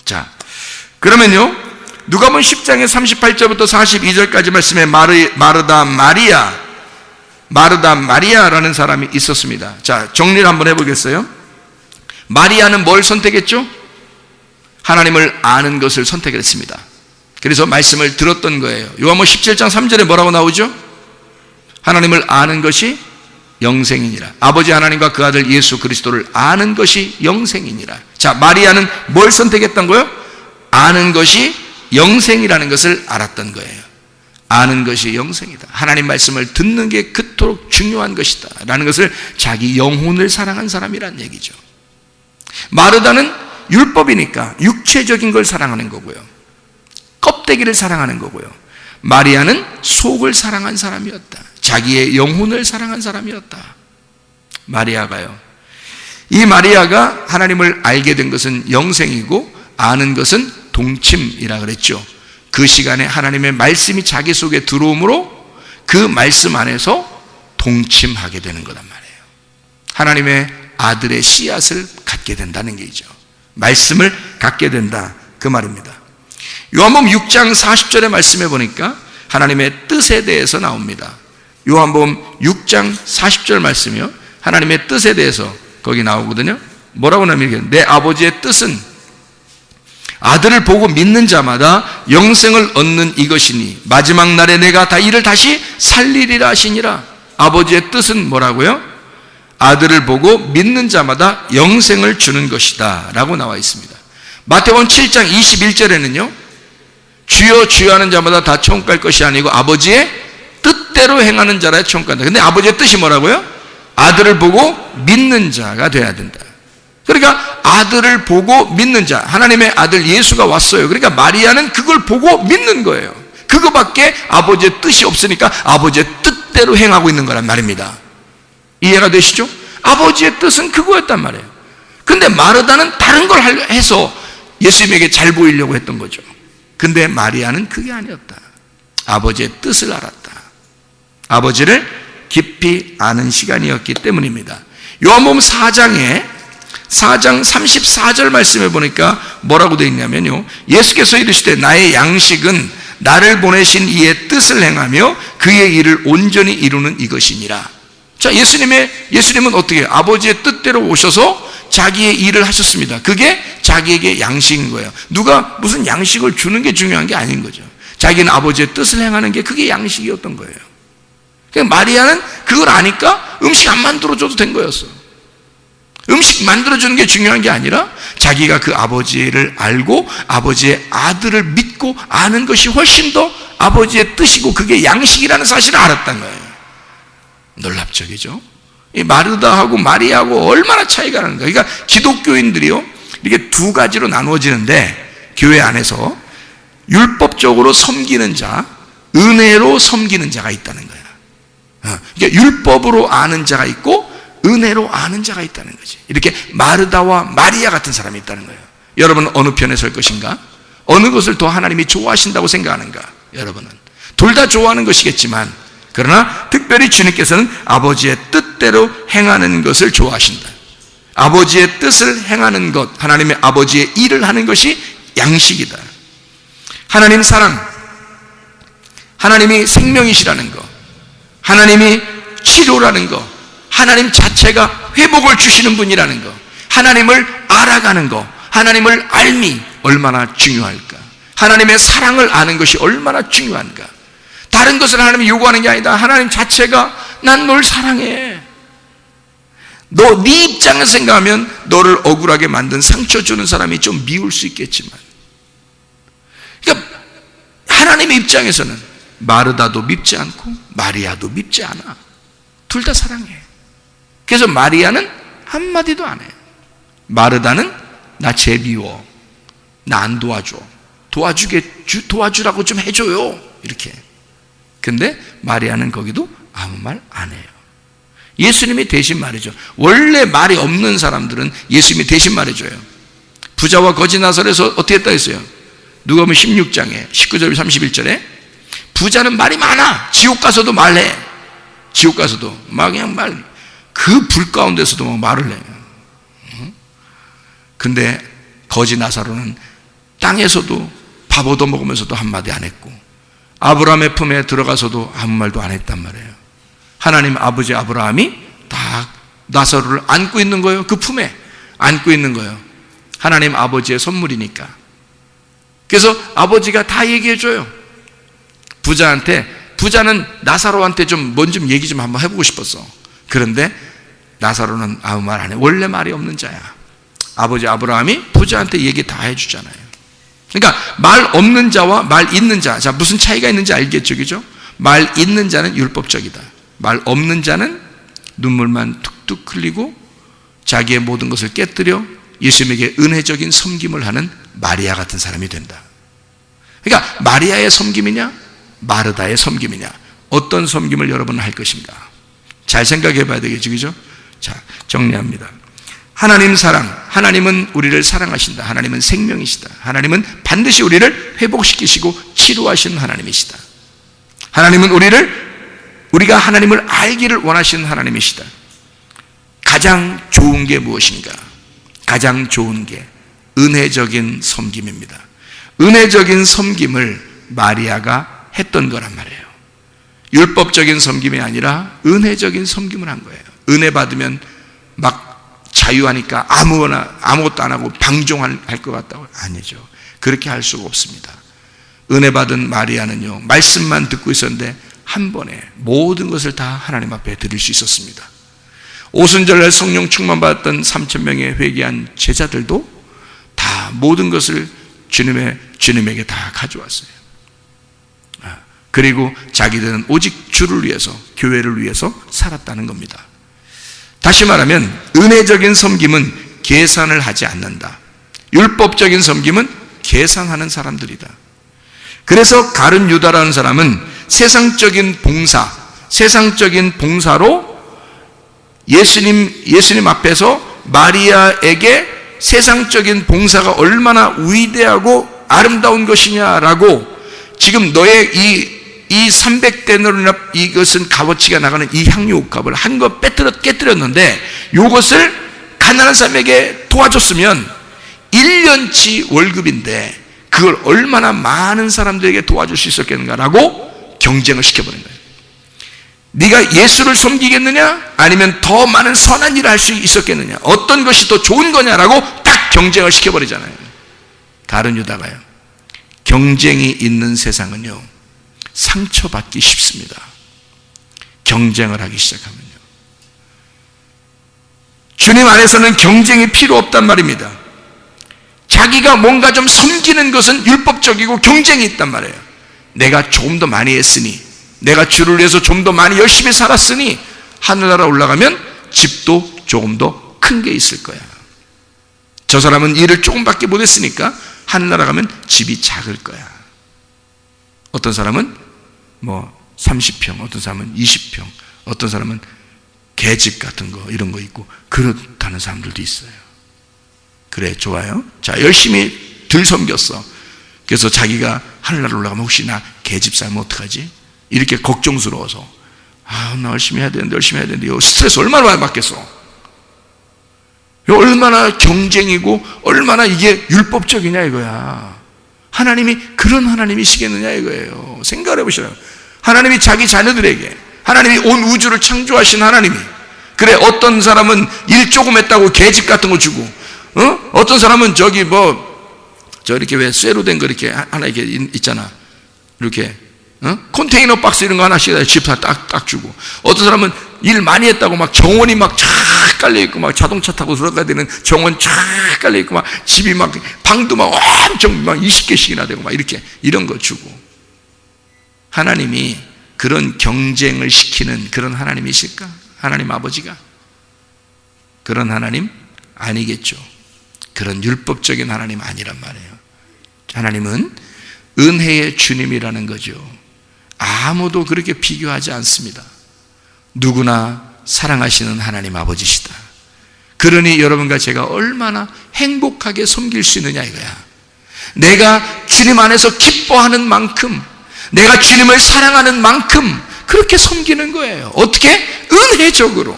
자, 그러면요, 누가복음 10장의 38절부터 42절까지 말씀에 마르다 마리아라는 사람이 있었습니다. 자, 정리를 한번 해보겠어요. 마리아는 뭘 선택했죠? 하나님을 아는 것을 선택했습니다. 그래서 말씀을 들었던 거예요. 요한복음 17장 3절에 뭐라고 나오죠? 하나님을 아는 것이 영생이니라. 아버지 하나님과 그 아들 예수 그리스도를 아는 것이 영생이니라. 자, 마리아는 뭘 선택했던 거예요? 아는 것이 영생이라는 것을 알았던 거예요. 아는 것이 영생이다. 하나님 말씀을 듣는 게 그토록 중요한 것이다 라는 것을 자기 영혼을 사랑한 사람이란 얘기죠. 마르다는 율법이니까 육체적인 걸 사랑하는 거고요, 껍데기를 사랑하는 거고요. 마리아는 속을 사랑한 사람이었다. 자기의 영혼을 사랑한 사람이었다. 마리아가요, 이 마리아가 하나님을 알게 된 것은 영생이고 아는 것은 동침이라 그랬죠. 그 시간에 하나님의 말씀이 자기 속에 들어오므로 그 말씀 안에서 동침하게 되는 거란 말이에요. 하나님의 아들의 씨앗을 갖게 된다는 얘기죠. 말씀을 갖게 된다, 그 말입니다. 요한복음 6장 40절의 말씀에 보니까 하나님의 뜻에 대해서 나옵니다. 요한복음 6장 40절 말씀이요, 하나님의 뜻에 대해서 거기 나오거든요. 뭐라고 나오냐면, 내 아버지의 뜻은 아들을 보고 믿는 자마다 영생을 얻는 이것이니 마지막 날에 내가 이를 다시 살리리라 하시니라. 아버지의 뜻은 뭐라고요? 아들을 보고 믿는 자마다 영생을 주는 것이다 라고 나와 있습니다. 마태복음 7장 21절에는요, 주여 주여 하는 자마다 다 천국 갈 것이 아니고 아버지의 뜻대로 행하는 자라 천국 간다. 근데 아버지의 뜻이 뭐라고요? 아들을 보고 믿는 자가 돼야 된다. 그러니까 아들을 보고 믿는 자, 하나님의 아들 예수가 왔어요. 그러니까 마리아는 그걸 보고 믿는 거예요. 그거밖에 아버지의 뜻이 없으니까 아버지의 뜻대로 행하고 있는 거란 말입니다. 이해가 되시죠? 아버지의 뜻은 그거였단 말이에요. 근데 마르다는 다른 걸 해서 예수님에게 잘 보이려고 했던 거죠. 근데 마리아는 그게 아니었다. 아버지의 뜻을 알았다. 아버지를 깊이 아는 시간이었기 때문입니다. 요한복음 4장 34절 말씀에 보니까 뭐라고 되어 있냐면요, 예수께서 이르시되 나의 양식은 나를 보내신 이의 뜻을 행하며 그의 일을 온전히 이루는 이것이니라. 자, 예수님은 어떻게 해요? 아버지의 뜻대로 오셔서 자기의 일을 하셨습니다. 그게 자기에게 양식인 거예요. 누가 무슨 양식을 주는 게 중요한 게 아닌 거죠. 자기는 아버지의 뜻을 행하는 게 그게 양식이었던 거예요. 그러니까 마리아는 그걸 아니까 음식 안 만들어줘도 된 거였어. 음식 만들어주는 게 중요한 게 아니라 자기가 그 아버지를 알고 아버지의 아들을 믿고 아는 것이 훨씬 더 아버지의 뜻이고 그게 양식이라는 사실을 알았던 거예요. 놀랍적이죠? 이 마르다하고 마리아하고 얼마나 차이가 나는 거예요. 그러니까 기독교인들이요, 이렇게 두 가지로 나누어지는데, 교회 안에서 율법적으로 섬기는 자, 은혜로 섬기는 자가 있다는 거예요. 그러니까 율법으로 아는 자가 있고 은혜로 아는 자가 있다는 거지. 이렇게 마르다와 마리아 같은 사람이 있다는 거예요. 여러분은 어느 편에 설 것인가? 어느 것을 더 하나님이 좋아하신다고 생각하는가? 여러분은 둘 다 좋아하는 것이겠지만, 그러나 특별히 주님께서는 아버지의 뜻대로 행하는 것을 좋아하신다. 아버지의 뜻을 행하는 것, 하나님의 아버지의 일을 하는 것이 양식이다. 하나님 사랑, 하나님이 생명이시라는 것, 하나님이 치료라는 것, 하나님 자체가 회복을 주시는 분이라는 것, 하나님을 알아가는 것, 하나님을 알미 얼마나 중요할까? 하나님의 사랑을 아는 것이 얼마나 중요한가? 다른 것을 하나님이 요구하는 게 아니다. 하나님 자체가 난 널 사랑해. 너 네 입장에서 생각하면 너를 억울하게 만든 상처 주는 사람이 좀 미울 수 있겠지만, 그러니까 하나님의 입장에서는 마르다도 밉지 않고 마리아도 밉지 않아. 둘 다 사랑해. 그래서 마리아는 한마디도 안 해요. 마르다는 나 제비워, 나 안 도와줘, 도와주라고 좀 해줘요, 이렇게. 근데 마리아는 거기도 아무 말 안 해요. 예수님이 대신 말해줘. 원래 말이 없는 사람들은 예수님이 대신 말해줘요. 부자와 거지 나사렛에서 어떻게 했다 했어요? 누가복음 16장에 19절 31절에 부자는 말이 많아. 지옥 가서도 말해. 지옥 가서도 막 그냥 그 불 가운데서도 막 말을 해요. 근데 거지 나사로는 땅에서도 밥 얻어먹으면서도 한마디 안 했고, 아브라함의 품에 들어가서도 아무 말도 안 했단 말이에요. 하나님 아버지 아브라함이 다 나사로를 안고 있는 거예요. 그 품에 안고 있는 거예요. 하나님 아버지의 선물이니까. 그래서 아버지가 다 얘기해줘요. 부자는 나사로한테 좀 얘기 좀 한번 해보고 싶었어. 그런데 나사로는 아무 말 안 해. 원래 말이 없는 자야. 아버지 아브라함이 부자한테 얘기 다 해주잖아요. 그러니까 말 없는 자와 말 있는 자, 자 무슨 차이가 있는지 알겠죠, 그죠? 말 있는 자는 율법적이다. 말 없는 자는 눈물만 툭툭 흘리고 자기의 모든 것을 깨뜨려 예수님에게 은혜적인 섬김을 하는 마리아 같은 사람이 된다. 그러니까 마리아의 섬김이냐 마르다의 섬김이냐, 어떤 섬김을 여러분은 할 것인가? 잘 생각해 봐야 되겠죠, 그죠? 자, 정리합니다. 하나님 사랑, 하나님은 우리를 사랑하신다. 하나님은 생명이시다. 하나님은 반드시 우리를 회복시키시고 치료하시는 하나님이시다. 하나님은 우리가 하나님을 알기를 원하시는 하나님이시다. 가장 좋은 게 무엇인가? 가장 좋은 게 은혜적인 섬김입니다. 은혜적인 섬김을 마리아가 했던 거란 말이에요. 율법적인 섬김이 아니라 은혜적인 섬김을 한 거예요. 은혜 받으면 막 자유하니까 아무것도 안 하고 방종할 것 같다고? 아니죠. 그렇게 할 수가 없습니다. 은혜 받은 마리아는요, 말씀만 듣고 있었는데 한 번에 모든 것을 다 하나님 앞에 드릴 수 있었습니다. 오순절날 성령 충만받았던 3,000명의 회개한 제자들도 다 모든 것을 주님에게 다 가져왔어요. 그리고 자기들은 오직 주를 위해서, 교회를 위해서 살았다는 겁니다. 다시 말하면 은혜적인 섬김은 계산을 하지 않는다. 율법적인 섬김은 계산하는 사람들이다. 그래서 가룟 유다라는 사람은 세상적인 봉사로 예수님 앞에서 마리아에게 세상적인 봉사가 얼마나 위대하고 아름다운 것이냐라고, 지금 너의 이 300데나리온 이것은 값어치가 나가는 이 향유옥값을 한 거 깨뜨렸는데, 이것을 가난한 사람에게 도와줬으면 1년치 월급인데 그걸 얼마나 많은 사람들에게 도와줄 수 있었겠는가라고 경쟁을 시켜버린 거예요. 네가 예수를 섬기겠느냐 아니면 더 많은 선한 일을 할 수 있었겠느냐, 어떤 것이 더 좋은 거냐라고 딱 경쟁을 시켜버리잖아요. 다른 유다가요. 경쟁이 있는 세상은요, 상처받기 쉽습니다. 경쟁을 하기 시작하면요. 주님 안에서는 경쟁이 필요 없단 말입니다. 자기가 뭔가 좀 섬기는 것은 율법적이고 경쟁이 있단 말이에요. 내가 조금 더 많이 했으니, 내가 주를 위해서 좀 더 많이 열심히 살았으니 하늘나라 올라가면 집도 조금 더 큰 게 있을 거야. 저 사람은 일을 조금밖에 못했으니까 하늘나라 가면 집이 작을 거야. 어떤 사람은 30평, 어떤 사람은 20평, 어떤 사람은 개집 같은 거 이런 거 있고 그렇다는 사람들도 있어요. 그래, 좋아요. 자, 열심히 덜 섬겼어. 그래서 자기가 하늘나라 올라가면 혹시 나 개집 살면 어떡하지? 이렇게 걱정스러워서 나 열심히 해야 되는데 스트레스 얼마나 많이 받겠어. 얼마나 경쟁이고 얼마나 이게 율법적이냐 이거야. 하나님이 그런 하나님이시겠느냐 이거예요. 생각을 해보시라고. 하나님이 자기 자녀들에게, 하나님이 온 우주를 창조하신 하나님이, 그래, 어떤 사람은 일 조금 했다고 개집 같은 거 주고, 어떤 사람은 이렇게 왜 쇠로 된 거 이렇게 하나 이렇게 있잖아. 이렇게 컨테이너 박스 이런 거 하나씩 집 딱 주고, 어떤 사람은 일 많이 했다고 막 정원이 막 쫙 깔려있고, 막 자동차 타고 들어가야 되는 정원 쫙 깔려있고, 막 집이 막 방도 막 엄청 막 20개씩이나 되고 막 이렇게 이런 거 주고. 하나님이 그런 경쟁을 시키는 그런 하나님이실까? 하나님 아버지가 그런 하나님 아니겠죠. 그런 율법적인 하나님 아니란 말이에요. 하나님은 은혜의 주님이라는 거죠. 아무도 그렇게 비교하지 않습니다. 누구나 사랑하시는 하나님 아버지시다. 그러니 여러분과 제가 얼마나 행복하게 섬길 수 있느냐 이거야. 내가 주님 안에서 기뻐하는 만큼, 내가 주님을 사랑하는 만큼 그렇게 섬기는 거예요. 어떻게? 은혜적으로.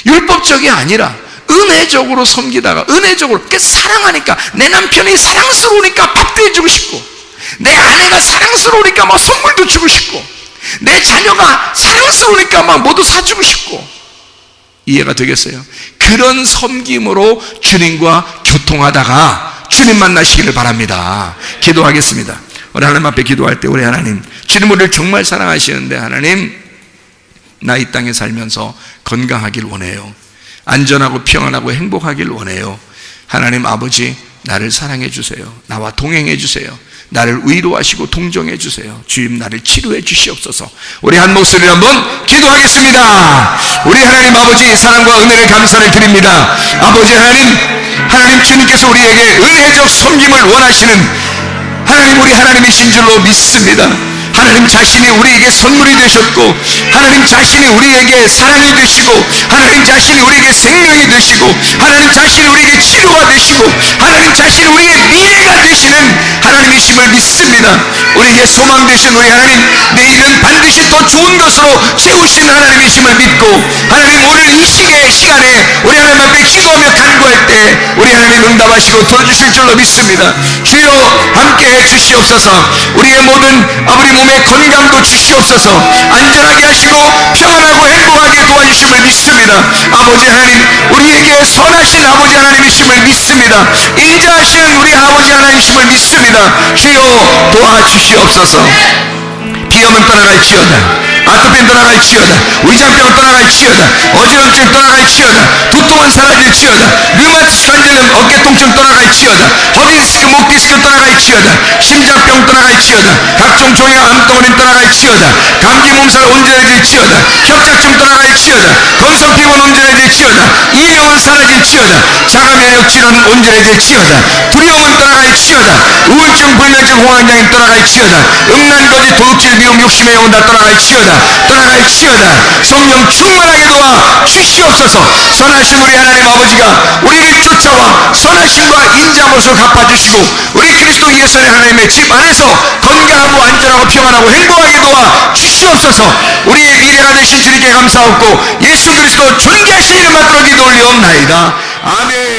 율법적이 아니라 은혜적으로 섬기다가 은혜적으로 사랑하니까 내 남편이 사랑스러우니까 밥도 해주고 싶고 내 아내가 사랑스러우니까 막 선물도 주고 싶고 내 자녀가 사랑스러우니까 막 뭐도 사주고 싶고 이해가 되겠어요? 그런 섬김으로 주님과 교통하다가 주님 만나시기를 바랍니다. 기도하겠습니다. 우리 하나님 앞에 기도할 때 우리 하나님 주님 우리를 정말 사랑하시는데 하나님 나 이 땅에 살면서 건강하길 원해요. 안전하고 평안하고 행복하길 원해요. 하나님 아버지 나를 사랑해 주세요. 나와 동행해 주세요. 나를 위로하시고 동정해 주세요. 주님 나를 치료해 주시옵소서. 우리 한 목소리로 한번 기도하겠습니다. 우리 하나님 아버지 사랑과 은혜를 감사를 드립니다. 아버지 하나님 주님께서 우리에게 은혜적 섬김을 원하시는 하나님 우리 하나님이신 줄로 믿습니다. 하나님 자신이 우리에게 선물이 되셨고 하나님 자신이 우리에게 사랑이 되시고 하나님 자신이 우리에게 생명이 되시고 하나님 자신이 우리에게 치료가 되시고 하나님 자신이 우리의 미래가 되시는 하나님이심을 믿습니다. 우리에게 소망 되신 우리 하나님 내일은 반드시 더 좋은 것으로 세우신 하나님이심을 믿고 하나님 오늘 이 시간에 우리 하나님 앞에 기도하며 간구할 때 우리 하나님 응답하시고 들어주실 줄로 믿습니다. 주여 함께해 주시옵소서. 우리의 모든 아버지 몸의 건강도 주시옵소서. 안전하게 하시고 평안하고 행복하게 도와주심을 믿습니다. 아버지 하나님 우리에게 선하신 아버지 하나님이심을 믿습니다. 인자하신 우리 아버지 하나님이심을 믿습니다. 주여 도와주시옵소서. 비염은 떠나갈지어다. 아토피는 떠나갈지어다. 위장병은 떠나갈지어다. 어지럼증 떠나갈지어다. 두통은 사라질지어다. 류마티스 관절염 어깨 통증 떠나갈지어다. 허리디스크 목디스크 떠나갈지어다. 심장병 떠나갈지어다. 각종 종양 암덩어리는 떠나갈지어다. 감기 몸살 온전해질지어다. 협착증 떠나갈지어다. 건성 피부는 온전해질지어다. 이명은 사라질지어다. 자가 면역 질환은 온전해질지어다. 두려움은 떠나갈지어다. 우울증 불면증 홍환장이 떠나갈지어다. 음란거지 도둑질 미움 욕심의 영혼 다 떠나갈지어다. 성령 충만하게 도와 주시옵소서. 선하신 우리 하나님 아버지가 우리를 쫓아와 선하심과 인자함으로써 갚아주시고 우리 그리스도 예수의 하나님의 집 안에서 건강하고 안전하고 평안하고 행복하게 도와 주시옵소서. 우리의 미래가 되신 주님께 감사하고 예수 그리스도 존귀하신 이름 받들어 기도 올리옵나이다. 아멘.